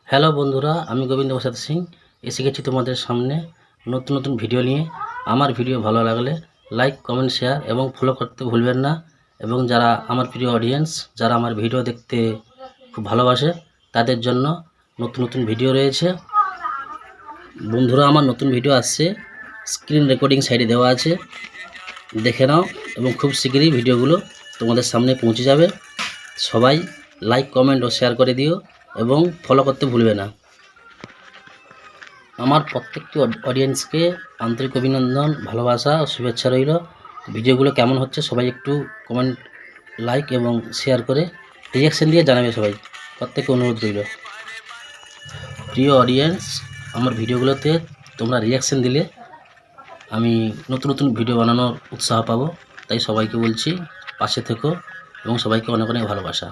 Hello বন্ধুরা, আমি গোবিন্দ প্রসাদ সিং এসে গেছি তোমাদের সামনে নতুন নতুন ভিডিও নিয়ে। আমার ভিডিও ভালো লাগলে লাইক, কমেন্ট, শেয়ার এবং ফলো করতে ভুলবেন না। এবং যারা আমার প্রিয় অডিয়েন্স, যারা আমার ভিডিও দেখতে খুব ভালোবাসে, তাদের জন্য নতুন নতুন ভিডিও রয়েছে। বন্ধুরা, আমার নতুন ভিডিও আসছে, স্ক্রিন রেকর্ডিং সাইডে দেওয়া আছে, দেখে নাও এবং খুব শীঘ্রই ভিডিওগুলো তোমাদের সামনে পৌঁছে যাবে। সবাই লাইক, কমেন্ট ও শেয়ার করে দিও এবং ফলো করতে ভুলবে না। আমার প্রত্যেকটি অডিয়েন্সকে আন্তরিক অভিনন্দন, ভালোবাসা ও শুভেচ্ছা রইল। ভিডিওগুলো কেমন হচ্ছে সবাই একটু কমেন্ট, লাইক এবং শেয়ার করে রিঅ্যাকশন দিয়ে জানাবে সবাই। প্রত্যেককে অনুরোধ রইল। প্রিয় অডিয়েন্স, আমার ভিডিওগুলোতে তোমরা রিঅ্যাকশন দিলে আমি নতুন নতুন ভিডিও বানানোর উৎসাহ পাবো। তাই সবাইকে বলছি, পাশে থেকো এবং সবাইকে অনেক অনেক ভালোবাসা।